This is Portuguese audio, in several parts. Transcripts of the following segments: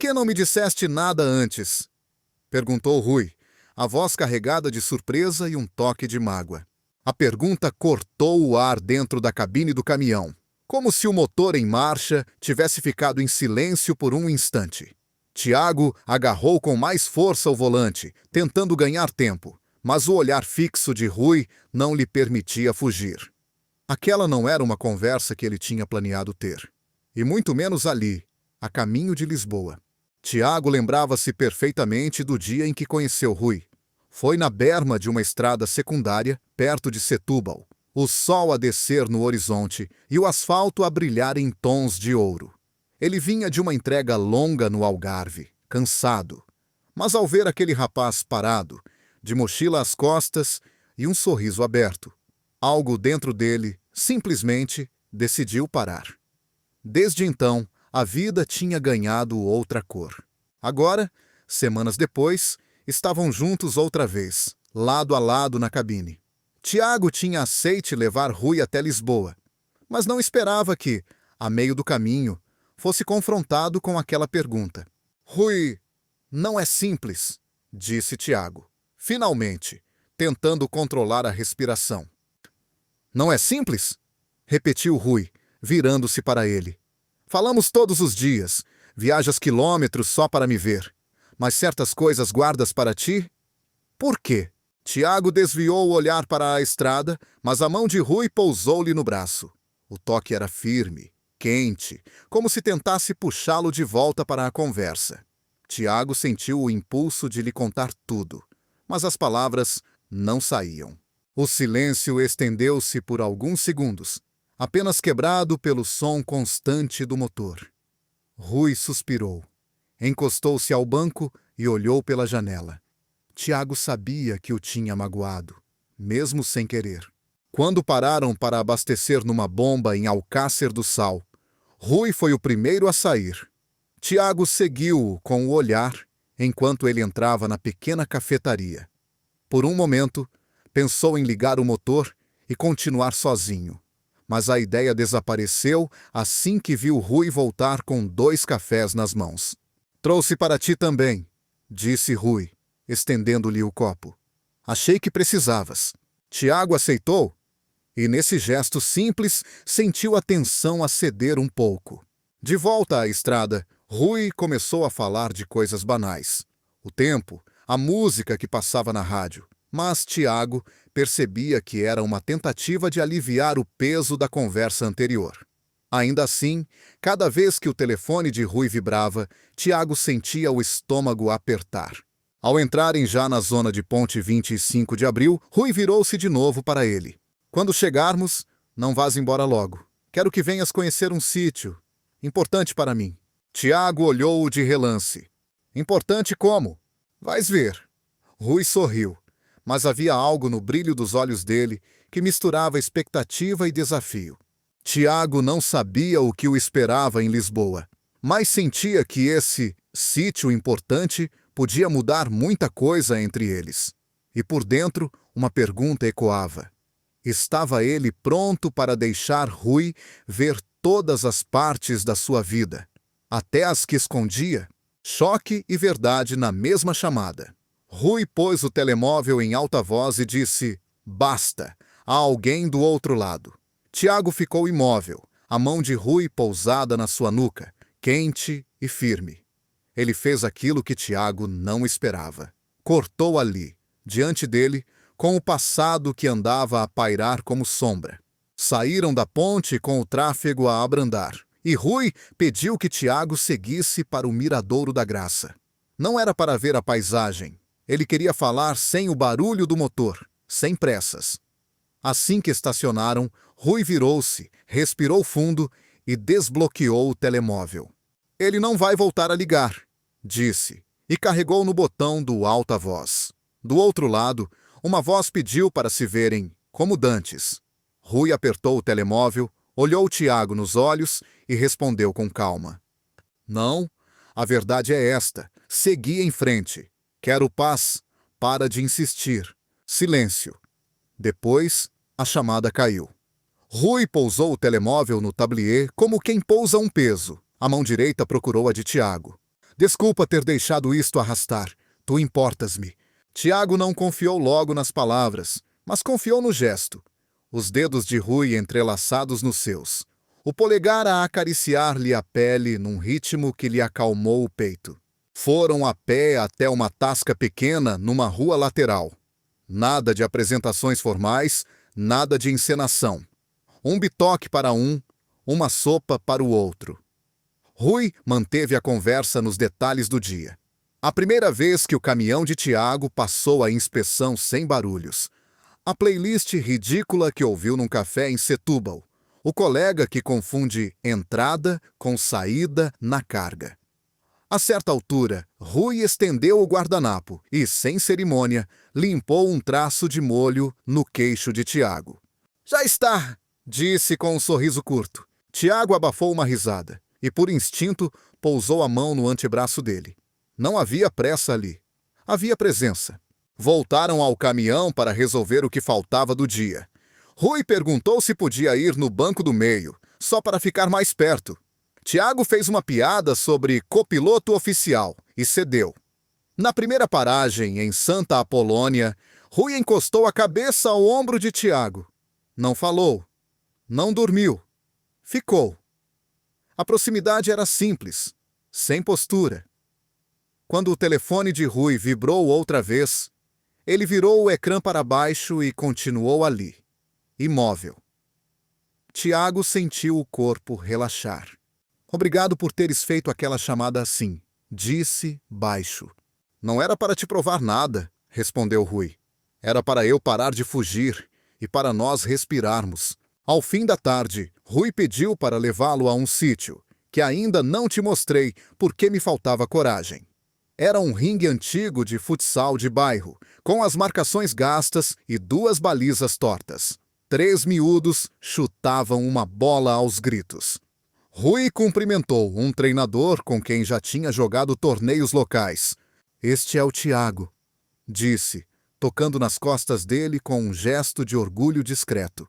que não me disseste nada antes? Perguntou Rui, a voz carregada de surpresa e um toque de mágoa. A pergunta cortou o ar dentro da cabine do caminhão, como se o motor em marcha tivesse ficado em silêncio por um instante. Tiago agarrou com mais força o volante, tentando ganhar tempo, mas o olhar fixo de Rui não lhe permitia fugir. Aquela não era uma conversa que ele tinha planeado ter, e muito menos ali, a caminho de Lisboa. Tiago lembrava-se perfeitamente do dia em que conheceu Rui. Foi na berma de uma estrada secundária, perto de Setúbal, o sol a descer no horizonte e o asfalto a brilhar em tons de ouro. Ele vinha de uma entrega longa no Algarve, cansado. Mas ao ver aquele rapaz parado, de mochila às costas e um sorriso aberto, algo dentro dele, simplesmente, decidiu parar. Desde então, a vida tinha ganhado outra cor. Agora, semanas depois, estavam juntos outra vez, lado a lado na cabine. Tiago tinha aceite levar Rui até Lisboa, mas não esperava que, a meio do caminho, fosse confrontado com aquela pergunta. Rui, não é simples, disse Tiago, finalmente, tentando controlar a respiração. Não é simples? Repetiu Rui, virando-se para ele. Falamos todos os dias, viajas quilômetros só para me ver, mas certas coisas guardas para ti? Por quê? Tiago desviou o olhar para a estrada, mas a mão de Rui pousou-lhe no braço. O toque era firme, quente, como se tentasse puxá-lo de volta para a conversa. Tiago sentiu o impulso de lhe contar tudo, mas as palavras não saíam. O silêncio estendeu-se por alguns segundos, apenas quebrado pelo som constante do motor. Rui suspirou, encostou-se ao banco e olhou pela janela. Tiago sabia que o tinha magoado, mesmo sem querer. Quando pararam para abastecer numa bomba em Alcácer do Sal, Rui foi o primeiro a sair. Tiago seguiu-o com o olhar enquanto ele entrava na pequena cafetaria. Por um momento, pensou em ligar o motor e continuar sozinho, mas a ideia desapareceu assim que viu Rui voltar com 2 cafés nas mãos. Trouxe para ti também, disse Rui, estendendo-lhe o copo. Achei que precisavas. Tiago aceitou, e nesse gesto simples sentiu a tensão a ceder um pouco. De volta à estrada, Rui começou a falar de coisas banais. O tempo, a música que passava na rádio. Mas Tiago percebia que era uma tentativa de aliviar o peso da conversa anterior. Ainda assim, cada vez que o telefone de Rui vibrava, Tiago sentia o estômago apertar. Ao entrarem já na zona de Ponte 25 de Abril, Rui virou-se de novo para ele. Quando chegarmos, não vás embora logo. Quero que venhas conhecer um sítio. Importante para mim. Tiago olhou-o de relance. Importante como? Vais ver. Rui sorriu, mas havia algo no brilho dos olhos dele que misturava expectativa e desafio. Tiago não sabia o que o esperava em Lisboa, mas sentia que esse sítio importante podia mudar muita coisa entre eles. E por dentro, uma pergunta ecoava. Estava ele pronto para deixar Rui ver todas as partes da sua vida, até as que escondia? Choque e verdade na mesma chamada. Rui pôs o telemóvel em alta voz e disse: basta, há alguém do outro lado. Tiago ficou imóvel, a mão de Rui pousada na sua nuca, quente e firme. Ele fez aquilo que Tiago não esperava. Cortou ali, diante dele, com o passado que andava a pairar como sombra. Saíram da ponte com o tráfego a abrandar, e Rui pediu que Tiago seguisse para o Miradouro da Graça. Não era para ver a paisagem. Ele queria falar sem o barulho do motor, sem pressas. Assim que estacionaram, Rui virou-se, respirou fundo e desbloqueou o telemóvel. Ele não vai voltar a ligar, disse, e carregou no botão do alta voz. Do outro lado, uma voz pediu para se verem, como dantes. Rui apertou o telemóvel, olhou Tiago nos olhos e respondeu com calma. Não, a verdade é esta. Segui em frente. Quero paz. Para de insistir. Silêncio. Depois, a chamada caiu. Rui pousou o telemóvel no tablier como quem pousa um peso. A mão direita procurou a de Tiago. Desculpa ter deixado isto arrastar. Tu importas-me. Tiago não confiou logo nas palavras, mas confiou no gesto. Os dedos de Rui entrelaçados nos seus. O polegar a acariciar-lhe a pele num ritmo que lhe acalmou o peito. Foram a pé até uma tasca pequena numa rua lateral. Nada de apresentações formais, nada de encenação. Um bitoque para um, uma sopa para o outro. Rui manteve a conversa nos detalhes do dia. A primeira vez que o caminhão de Tiago passou a inspeção sem barulhos. A playlist ridícula que ouviu num café em Setúbal. O colega que confunde entrada com saída na carga. A certa altura, Rui estendeu o guardanapo e, sem cerimônia, limpou um traço de molho no queixo de Tiago. Já está, disse com um sorriso curto. Tiago abafou uma risada e, por instinto, pousou a mão no antebraço dele. Não havia pressa ali. Havia presença. Voltaram ao caminhão para resolver o que faltava do dia. Rui perguntou se podia ir no banco do meio, só para ficar mais perto. Tiago fez uma piada sobre copiloto oficial e cedeu. Na primeira paragem, em Santa Apolônia, Rui encostou a cabeça ao ombro de Tiago. Não falou. Não dormiu. Ficou. A proximidade era simples, sem postura. Quando o telefone de Rui vibrou outra vez, ele virou o ecrã para baixo e continuou ali, imóvel. Tiago sentiu o corpo relaxar. Obrigado por teres feito aquela chamada assim, disse baixo. Não era para te provar nada, respondeu Rui. Era para eu parar de fugir e para nós respirarmos. Ao fim da tarde, Rui pediu para levá-lo a um sítio, que ainda não te mostrei porque me faltava coragem. Era um ringue antigo de futsal de bairro, com as marcações gastas e 2 balizas tortas. 3 miúdos chutavam uma bola aos gritos. Rui cumprimentou um treinador com quem já tinha jogado torneios locais. Este é o Tiago, disse, tocando nas costas dele com um gesto de orgulho discreto.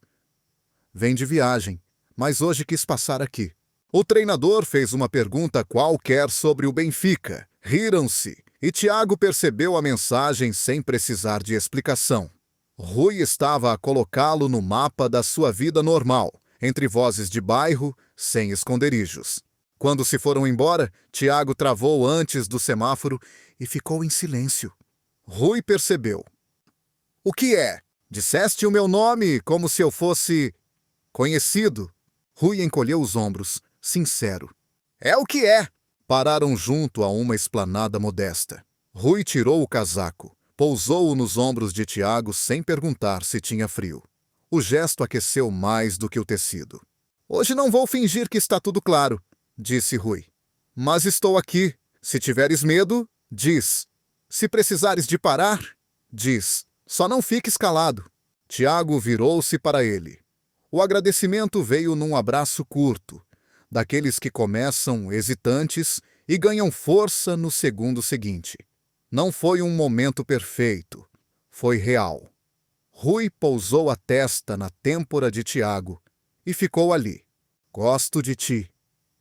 Vem de viagem, mas hoje quis passar aqui. O treinador fez uma pergunta qualquer sobre o Benfica. Riram-se, e Tiago percebeu a mensagem sem precisar de explicação. Rui estava a colocá-lo no mapa da sua vida normal, entre vozes de bairro, sem esconderijos. Quando se foram embora, Tiago travou antes do semáforo e ficou em silêncio. Rui percebeu. O que é? Disseste o meu nome como se eu fosse conhecido. Rui encolheu os ombros, sincero. É o que é! Pararam junto a uma esplanada modesta. Rui tirou o casaco, pousou-o nos ombros de Tiago sem perguntar se tinha frio. O gesto aqueceu mais do que o tecido. Hoje não vou fingir que está tudo claro, disse Rui. Mas estou aqui. Se tiveres medo, diz. Se precisares de parar, diz. Só não fiques calado. Tiago virou-se para ele. O agradecimento veio num abraço curto, daqueles que começam hesitantes e ganham força no segundo seguinte. Não foi um momento perfeito, foi real. Rui pousou a testa na têmpora de Tiago e ficou ali. Gosto de ti.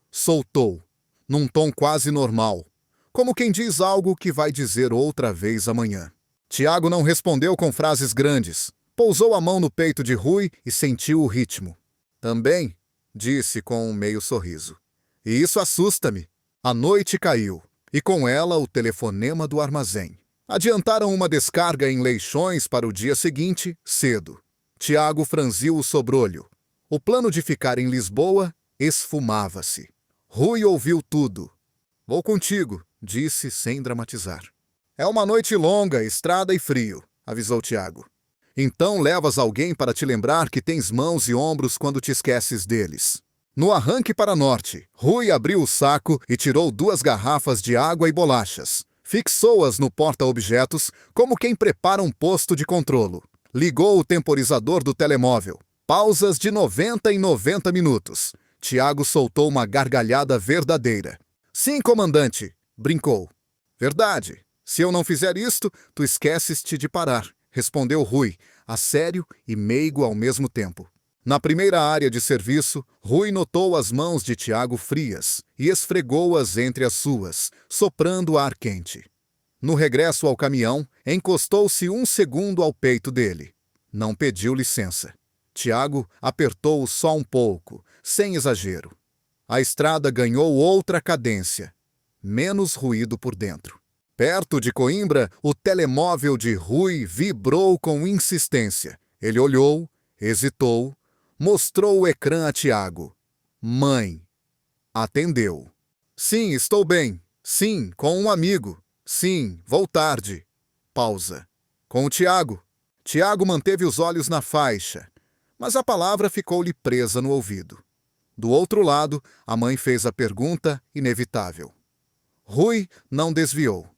Soltou, num tom quase normal, como quem diz algo que vai dizer outra vez amanhã. Tiago não respondeu com frases grandes. Pousou a mão no peito de Rui e sentiu o ritmo. Também, disse com um meio sorriso. E isso assusta-me. A noite caiu, e com ela o telefonema do armazém. Adiantaram uma descarga em Leixões para o dia seguinte, cedo. Tiago franziu o sobrolho. O plano de ficar em Lisboa esfumava-se. Rui ouviu tudo. Vou contigo, disse sem dramatizar. É uma noite longa, estrada e frio, avisou Tiago. Então levas alguém para te lembrar que tens mãos e ombros quando te esqueces deles. No arranque para norte, Rui abriu o saco e tirou 2 garrafas de água e bolachas. Fixou-as no porta-objetos como quem prepara um posto de controlo. Ligou o temporizador do telemóvel. Pausas de 90 em 90 minutos. Tiago soltou uma gargalhada verdadeira. Sim, comandante, brincou. Verdade. Se eu não fizer isto, tu esqueces-te de parar, respondeu Rui, a sério e meigo ao mesmo tempo. Na primeira área de serviço, Rui notou as mãos de Tiago frias e esfregou-as entre as suas, soprando ar quente. No regresso ao caminhão, encostou-se um segundo ao peito dele. Não pediu licença. Tiago apertou-o só um pouco, sem exagero. A estrada ganhou outra cadência, menos ruído por dentro. Perto de Coimbra, o telemóvel de Rui vibrou com insistência. Ele olhou, hesitou, mostrou o ecrã a Tiago. Mãe. Atendeu. Sim, estou bem. Sim, com um amigo. Sim, vou tarde. Pausa. Com o Tiago. Tiago manteve os olhos na faixa, mas a palavra ficou-lhe presa no ouvido. Do outro lado, a mãe fez a pergunta inevitável. Rui não desviou.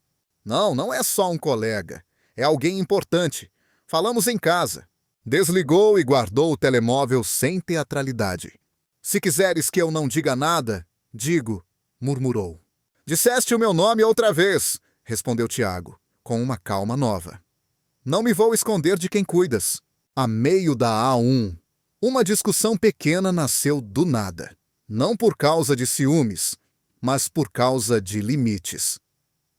Não é só um colega. É alguém importante. Falamos em casa. Desligou e guardou o telemóvel sem teatralidade. Se quiseres que eu não diga nada, digo, murmurou. Disseste o meu nome outra vez, respondeu Tiago, com uma calma nova. Não me vou esconder de quem cuidas. A meio da A1, uma discussão pequena nasceu do nada. Não por causa de ciúmes, mas por causa de limites.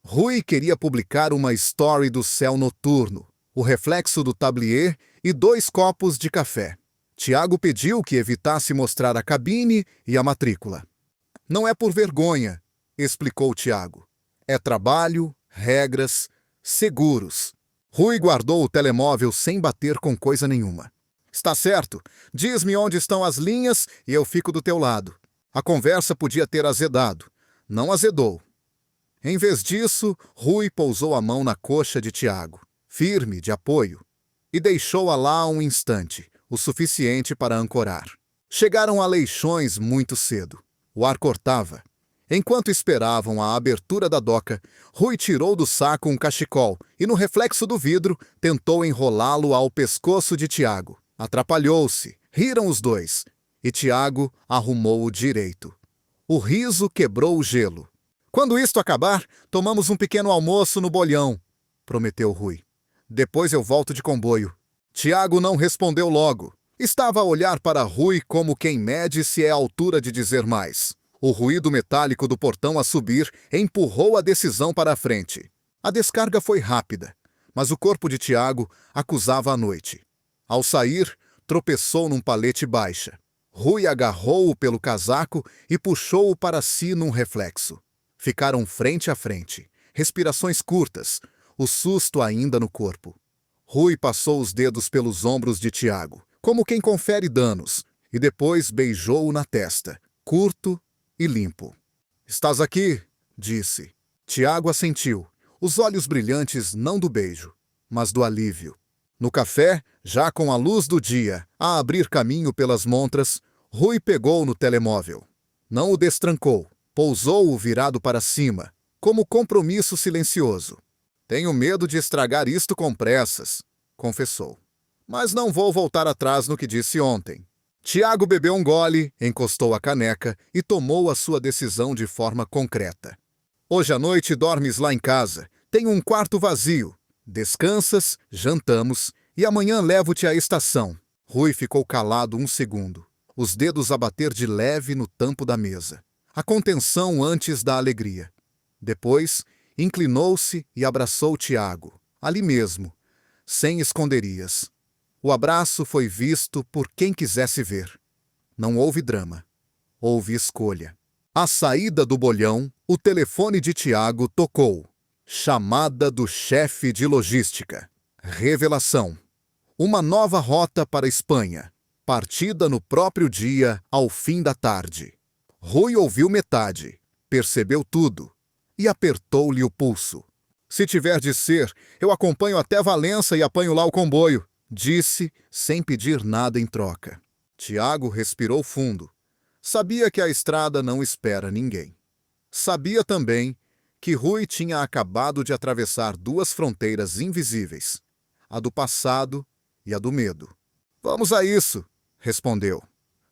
Rui queria publicar uma story do céu noturno, o reflexo do tablier e 2 copos de café. Tiago pediu que evitasse mostrar a cabine e a matrícula. Não é por vergonha, explicou Tiago. É trabalho, regras, seguros. Rui guardou o telemóvel sem bater com coisa nenhuma. Está certo, diz-me onde estão as linhas e eu fico do teu lado. A conversa podia ter azedado. Não azedou. Em vez disso, Rui pousou a mão na coxa de Tiago, firme, de apoio, e deixou-a lá um instante, o suficiente para ancorar. Chegaram a Leixões muito cedo. O ar cortava. Enquanto esperavam a abertura da doca, Rui tirou do saco um cachecol e, no reflexo do vidro, tentou enrolá-lo ao pescoço de Tiago. Atrapalhou-se, riram os dois, e Tiago arrumou-o direito. O riso quebrou o gelo. Quando isto acabar, tomamos um pequeno almoço no bolhão, prometeu Rui. Depois eu volto de comboio. Tiago não respondeu logo. Estava a olhar para Rui como quem mede se é a altura de dizer mais. O ruído metálico do portão a subir empurrou a decisão para a frente. A descarga foi rápida, mas o corpo de Tiago acusava a noite. Ao sair, tropeçou num palete baixa. Rui agarrou-o pelo casaco e puxou-o para si num reflexo. Ficaram frente a frente, respirações curtas, o susto ainda no corpo. Rui passou os dedos pelos ombros de Tiago, como quem confere danos, e depois beijou-o na testa, curto e limpo. Estás aqui, disse. Tiago assentiu, os olhos brilhantes não do beijo, mas do alívio. No café, já com a luz do dia a abrir caminho pelas montras, Rui pegou no telemóvel. Não o destrancou. Pousou-o virado para cima, como compromisso silencioso. Tenho medo de estragar isto com pressas, confessou. Mas não vou voltar atrás no que disse ontem. Tiago bebeu um gole, encostou a caneca e tomou a sua decisão de forma concreta. Hoje à noite dormes lá em casa. Tenho um quarto vazio. Descansas, jantamos e amanhã levo-te à estação. Rui ficou calado um segundo, os dedos a bater de leve no tampo da mesa. A contenção antes da alegria. Depois, inclinou-se e abraçou Tiago, ali mesmo, sem esconderias. O abraço foi visto por quem quisesse ver. Não houve drama. Houve escolha. À saída do bolhão, o telefone de Tiago tocou. Chamada do chefe de logística. Revelação. Uma nova rota para a Espanha. Partida no próprio dia, ao fim da tarde. Rui ouviu metade, percebeu tudo e apertou-lhe o pulso. Se tiver de ser, eu acompanho até Valença e apanho lá o comboio, disse, sem pedir nada em troca. Tiago respirou fundo. Sabia que a estrada não espera ninguém. Sabia também que Rui tinha acabado de atravessar 2 fronteiras invisíveis, a do passado e a do medo. Vamos a isso, respondeu.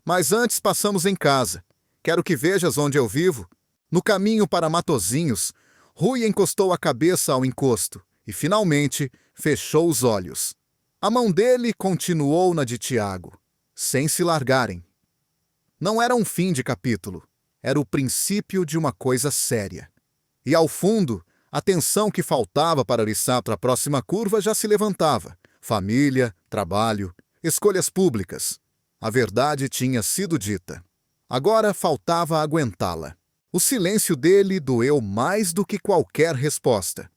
Mas antes passamos em casa. Quero que vejas onde eu vivo. No caminho para Matozinhos, Rui encostou a cabeça ao encosto e, finalmente, fechou os olhos. A mão dele continuou na de Tiago. sem se largarem. Não era um fim de capítulo, era o princípio de uma coisa séria. E ao fundo, a tensão que faltava para oriçar para a próxima curva já se levantava. Família, trabalho, escolhas públicas. A verdade tinha sido dita. Agora faltava aguentá-la. O silêncio dele doeu mais do que qualquer resposta.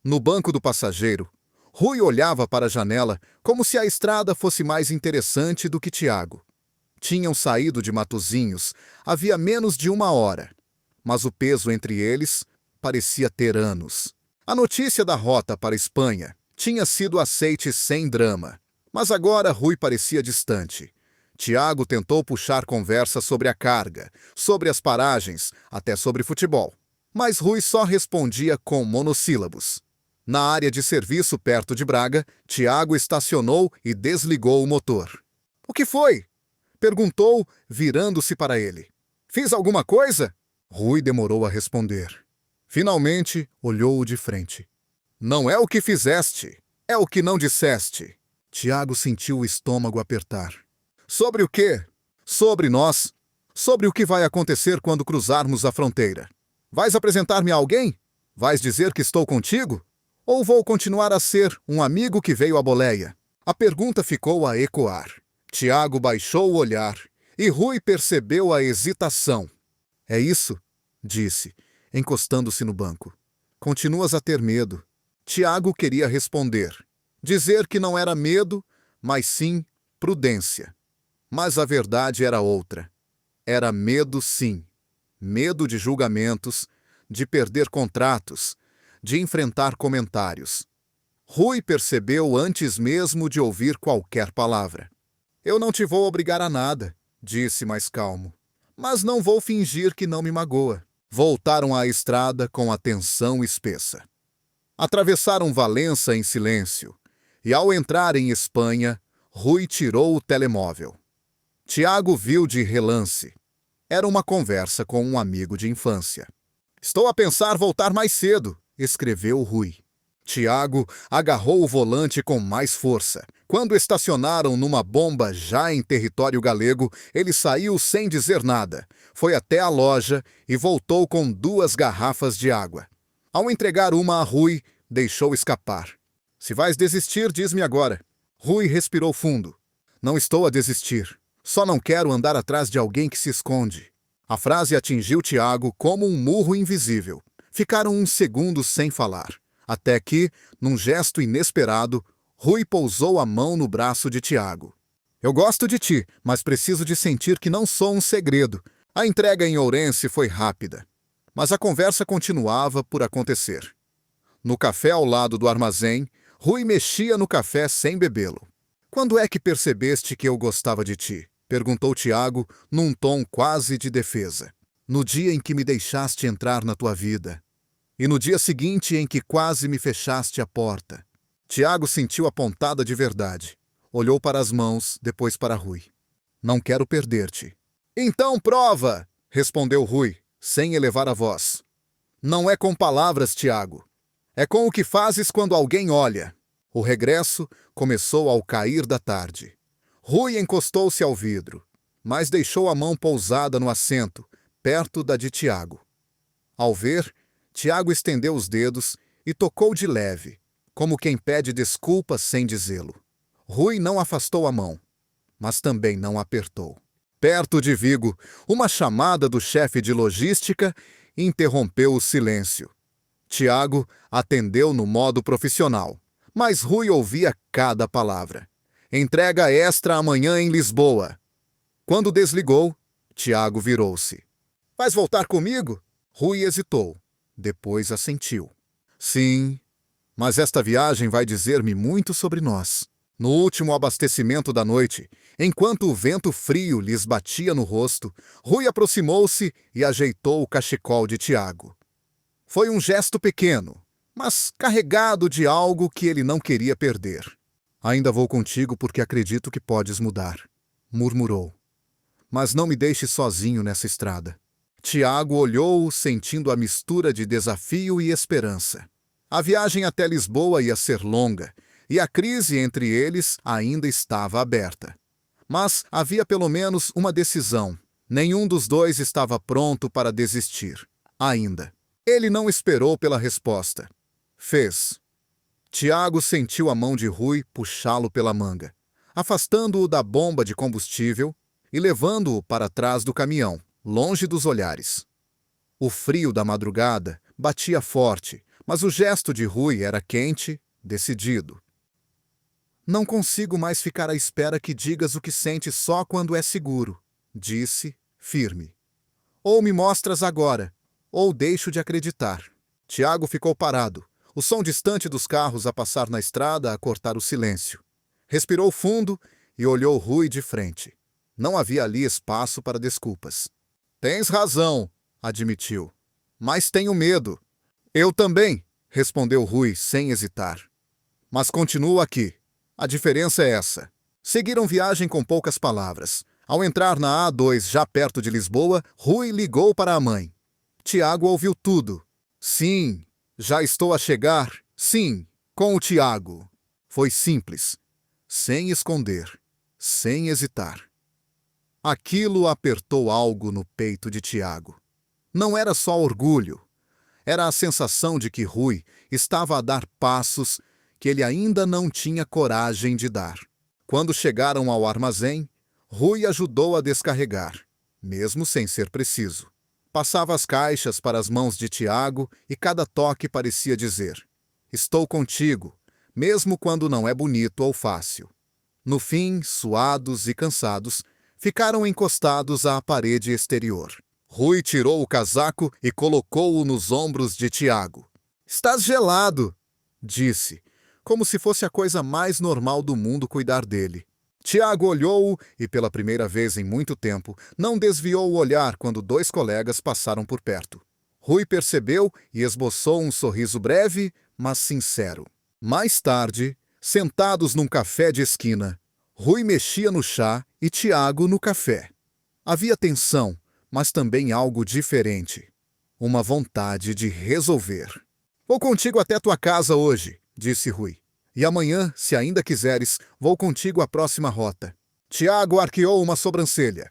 No banco do passageiro, Rui olhava para a janela como se a estrada fosse mais interessante do que Tiago. Tinham saído de Matosinhos havia menos de 1 hora, mas o peso entre eles parecia ter anos. A notícia da rota para a Espanha tinha sido aceite sem drama, mas agora Rui parecia distante. Tiago tentou puxar conversa sobre a carga, sobre as paragens, até sobre futebol. Mas Rui só respondia com monossílabos. Na área de serviço perto de Braga, Tiago estacionou e desligou o motor. — O que foi? Perguntou, virando-se para ele. — Fiz alguma coisa? Rui demorou a responder. Finalmente, olhou-o de frente. — Não é o que fizeste, é o que não disseste. Tiago sentiu o estômago apertar. — Sobre o quê? Sobre nós. Sobre o que vai acontecer quando cruzarmos a fronteira. Vais apresentar-me a alguém? Vais dizer que estou contigo? Ou vou continuar a ser um amigo que veio à boleia? A pergunta ficou a ecoar. Tiago baixou o olhar e Rui percebeu a hesitação. — É isso? Disse, encostando-se no banco. — Continuas a ter medo. Tiago queria responder. Dizer que não era medo, mas sim prudência. Mas a verdade era outra. Era medo, sim. Medo de julgamentos, de perder contratos, de enfrentar comentários. Rui percebeu antes mesmo de ouvir qualquer palavra. — Eu não te vou obrigar a nada, disse mais calmo. Mas não vou fingir que não me magoa. Voltaram à estrada com a tensão espessa. Atravessaram Valença em silêncio, e ao entrar em Espanha, Rui tirou o telemóvel. Tiago viu de relance. Era uma conversa com um amigo de infância. — Estou a pensar voltar mais cedo, escreveu Rui. Tiago agarrou o volante com mais força. Quando estacionaram numa bomba já em território galego, ele saiu sem dizer nada. Foi até a loja e voltou com 2 garrafas de água. Ao entregar uma a Rui, deixou escapar. — Se vais desistir, diz-me agora. Rui respirou fundo. — Não estou a desistir. Só não quero andar atrás de alguém que se esconde. A frase atingiu Tiago como um murro invisível. Ficaram uns segundos sem falar, até que, num gesto inesperado, Rui pousou a mão no braço de Tiago. — Eu gosto de ti, mas preciso de sentir que não sou um segredo. A entrega em Ourense foi rápida. Mas a conversa continuava por acontecer. No café ao lado do armazém, Rui mexia no café sem bebê-lo. — Quando é que percebeste que eu gostava de ti? Perguntou Tiago, num tom quase de defesa. — No dia em que me deixaste entrar na tua vida. E no dia seguinte em que quase me fechaste a porta. Tiago sentiu a pontada de verdade. Olhou para as mãos, depois para Rui. — Não quero perder-te. — Então prova! Respondeu Rui, sem elevar a voz. — Não é com palavras, Tiago. É com o que fazes quando alguém olha. O regresso começou ao cair da tarde. Rui encostou-se ao vidro, mas deixou a mão pousada no assento, perto da de Tiago. Ao ver, Tiago estendeu os dedos e tocou de leve, como quem pede desculpa sem dizê-lo. Rui não afastou a mão, mas também não apertou. Perto de Vigo, uma chamada do chefe de logística interrompeu o silêncio. Tiago atendeu no modo profissional, mas Rui ouvia cada palavra. — Entrega extra amanhã em Lisboa. Quando desligou, Tiago virou-se. — Vais voltar comigo? Rui hesitou. Depois assentiu. — Sim, mas esta viagem vai dizer-me muito sobre nós. No último abastecimento da noite, enquanto o vento frio lhes batia no rosto, Rui aproximou-se e ajeitou o cachecol de Tiago. Foi um gesto pequeno, mas carregado de algo que ele não queria perder. — Ainda vou contigo porque acredito que podes mudar, murmurou. Mas não me deixes sozinho nessa estrada. Tiago olhou-o sentindo a mistura de desafio e esperança. A viagem até Lisboa ia ser longa, e a crise entre eles ainda estava aberta. Mas havia pelo menos uma decisão. Nenhum dos dois estava pronto para desistir. Ainda. Ele não esperou pela resposta. Fez. Tiago sentiu a mão de Rui puxá-lo pela manga, afastando-o da bomba de combustível e levando-o para trás do caminhão, longe dos olhares. O frio da madrugada batia forte, mas o gesto de Rui era quente, decidido. Não consigo mais ficar à espera que digas o que sentes só quando é seguro, disse, firme. Ou me mostras agora, ou deixo de acreditar. Tiago ficou parado, o som distante dos carros a passar na estrada a cortar o silêncio. Respirou fundo e olhou Rui de frente. Não havia ali espaço para desculpas. Tens razão, admitiu. Mas tenho medo. Eu também, respondeu Rui sem hesitar. Mas continuo aqui. A diferença é essa. Seguiram viagem com poucas palavras. Ao entrar na A2 já perto de Lisboa, Rui ligou para a mãe. Tiago ouviu tudo. Sim, já estou a chegar. Sim, com o Tiago. Foi simples. Sem esconder. Sem hesitar. Aquilo apertou algo no peito de Tiago. Não era só orgulho. Era a sensação de que Rui estava a dar passos que ele ainda não tinha coragem de dar. Quando chegaram ao armazém, Rui ajudou a descarregar, mesmo sem ser preciso. Passava as caixas para as mãos de Tiago e cada toque parecia dizer: estou contigo, mesmo quando não é bonito ou fácil. No fim, suados e cansados, ficaram encostados à parede exterior. Rui tirou o casaco e colocou-o nos ombros de Tiago. Estás gelado, disse, como se fosse a coisa mais normal do mundo cuidar dele. Tiago olhou-o e, pela primeira vez em muito tempo, não desviou o olhar quando dois colegas passaram por perto. Rui percebeu e esboçou um sorriso breve, mas sincero. Mais tarde, sentados num café de esquina, Rui mexia no chá e Tiago no café. Havia tensão, mas também algo diferente. Uma vontade de resolver. Vou contigo até tua casa hoje, disse Rui. E amanhã, se ainda quiseres, vou contigo à próxima rota. Tiago arqueou uma sobrancelha.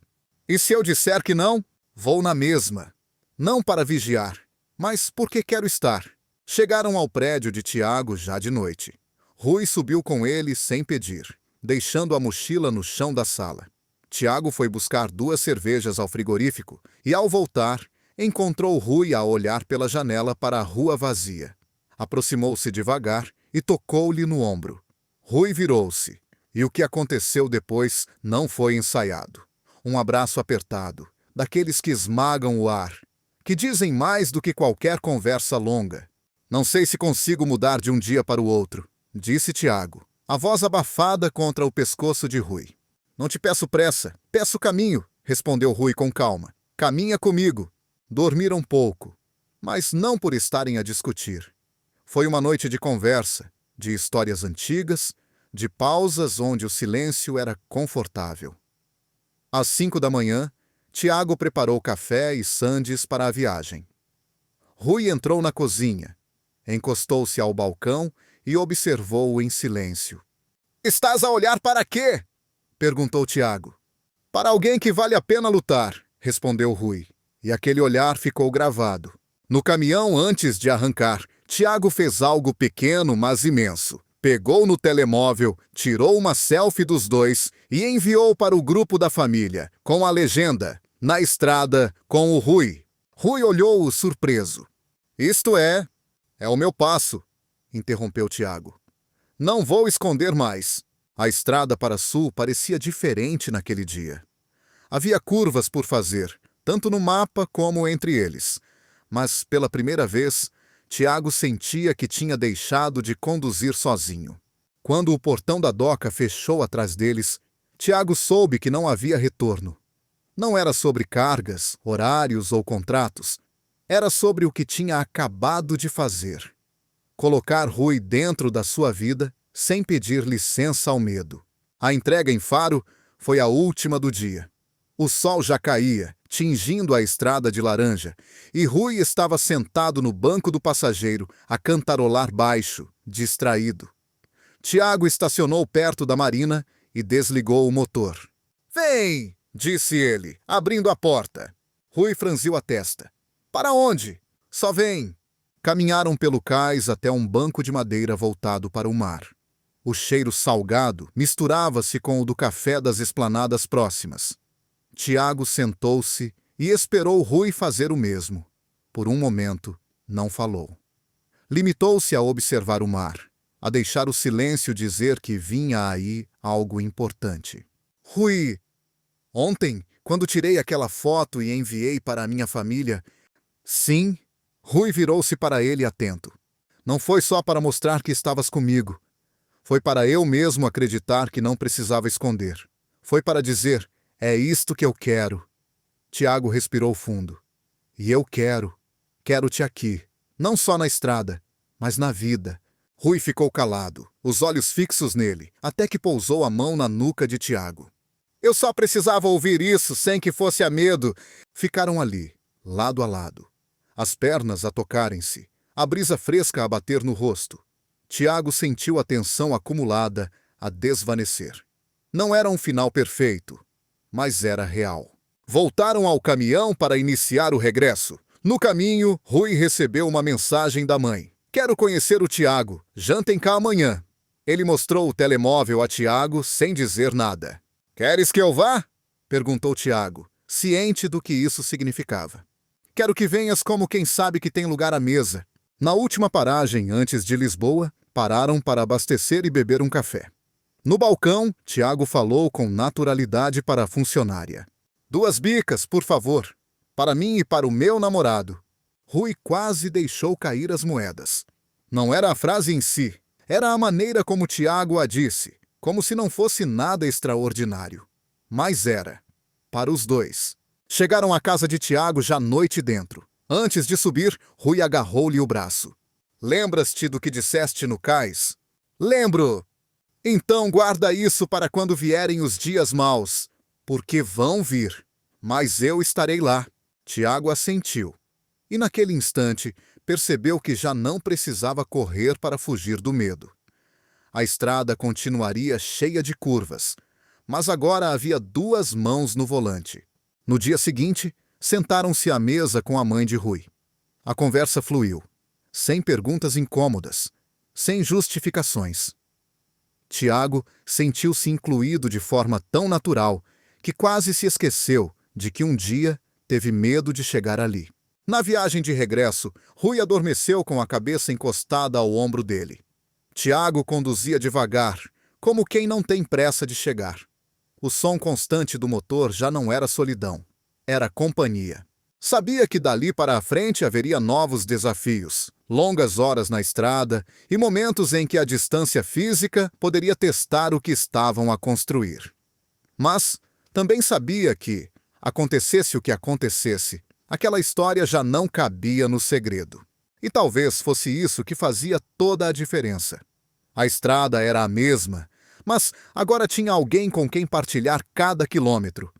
E se eu disser que não? Vou na mesma. Não para vigiar, mas porque quero estar. Chegaram ao prédio de Tiago já de noite. Rui subiu com ele sem pedir, deixando a mochila no chão da sala. Tiago foi buscar 2 cervejas ao frigorífico e, ao voltar, encontrou Rui a olhar pela janela para a rua vazia. Aproximou-se devagar e tocou-lhe no ombro. Rui virou-se, e o que aconteceu depois não foi ensaiado. Um abraço apertado, daqueles que esmagam o ar, que dizem mais do que qualquer conversa longa. Não sei se consigo mudar de um dia para o outro, disse Tiago, a voz abafada contra o pescoço de Rui. Não te peço pressa, peço caminho, respondeu Rui com calma. Caminha comigo. Dormiram pouco, mas não por estarem a discutir. Foi uma noite de conversa, de histórias antigas, de pausas onde o silêncio era confortável. Às 5 da manhã, Tiago preparou café e sandes para a viagem. Rui entrou na cozinha, encostou-se ao balcão e observou-o em silêncio. Estás a olhar para quê? Perguntou Tiago. Para alguém que vale a pena lutar, respondeu Rui, e aquele olhar ficou gravado. No caminhão, antes de arrancar, Tiago fez algo pequeno, mas imenso. Pegou no telemóvel, tirou uma selfie dos dois e enviou para o grupo da família, com a legenda: na estrada com o Rui. Rui olhou-o surpreso. Isto é o meu passo, interrompeu Tiago. Não vou esconder mais. A estrada para sul parecia diferente naquele dia. Havia curvas por fazer, tanto no mapa como entre eles. Mas, pela primeira vez, Tiago sentia que tinha deixado de conduzir sozinho. Quando o portão da doca fechou atrás deles, Tiago soube que não havia retorno. Não era sobre cargas, horários ou contratos. Era sobre o que tinha acabado de fazer. Colocar Rui dentro da sua vida sem pedir licença ao medo. A entrega em Faro foi a última do dia. O sol já caía, tingindo a estrada de laranja, e Rui estava sentado no banco do passageiro, a cantarolar baixo, distraído. Tiago estacionou perto da marina e desligou o motor. Vem, disse ele, abrindo a porta. Rui franziu a testa. Para onde? Só vem. Caminharam pelo cais até um banco de madeira voltado para o mar. O cheiro salgado misturava-se com o do café das esplanadas próximas. Tiago sentou-se e esperou Rui fazer o mesmo. Por um momento, não falou. Limitou-se a observar o mar, a deixar o silêncio dizer que vinha aí algo importante. Rui, ontem, quando tirei aquela foto e enviei para a minha família... Sim, Rui virou-se para ele atento. Não foi só para mostrar que estavas comigo. Foi para eu mesmo acreditar que não precisava esconder. Foi para dizer, é isto que eu quero. Tiago respirou fundo. E eu quero-te aqui. Não só na estrada, mas na vida. Rui ficou calado, os olhos fixos nele, até que pousou a mão na nuca de Tiago. Eu só precisava ouvir isso sem que fosse a medo. Ficaram ali, lado a lado. As pernas a tocarem-se, a brisa fresca a bater no rosto. Tiago sentiu a tensão acumulada a desvanecer. Não era um final perfeito, mas era real. Voltaram ao caminhão para iniciar o regresso. No caminho, Rui recebeu uma mensagem da mãe. Quero conhecer o Tiago, jantem cá amanhã. Ele mostrou o telemóvel a Tiago sem dizer nada. Queres que eu vá? Perguntou Tiago, ciente do que isso significava. Quero que venhas como quem sabe que tem lugar à mesa. Na última paragem, antes de Lisboa, pararam para abastecer e beber um café. No balcão, Tiago falou com naturalidade para a funcionária. 2 bicas, por favor, para mim e para o meu namorado. Rui quase deixou cair as moedas. Não era a frase em si, era a maneira como Tiago a disse, como se não fosse nada extraordinário. Mas era. Para os dois. Chegaram à casa de Tiago já noite dentro. Antes de subir, Rui agarrou-lhe o braço. Lembras-te do que disseste no cais? Lembro! Então guarda isso para quando vierem os dias maus, porque vão vir. Mas eu estarei lá. Tiago assentiu. E naquele instante, percebeu que já não precisava correr para fugir do medo. A estrada continuaria cheia de curvas, mas agora havia 2 mãos no volante. No dia seguinte, sentaram-se à mesa com a mãe de Rui. A conversa fluiu, sem perguntas incômodas, sem justificações. Tiago sentiu-se incluído de forma tão natural que quase se esqueceu de que um dia teve medo de chegar ali. Na viagem de regresso, Rui adormeceu com a cabeça encostada ao ombro dele. Tiago conduzia devagar, como quem não tem pressa de chegar. O som constante do motor já não era solidão, era companhia. Sabia que dali para a frente haveria novos desafios, longas horas na estrada e momentos em que a distância física poderia testar o que estavam a construir. Mas também sabia que, acontecesse o que acontecesse, aquela história já não cabia no segredo. E talvez fosse isso que fazia toda a diferença. A estrada era a mesma, mas agora tinha alguém com quem partilhar cada quilômetro.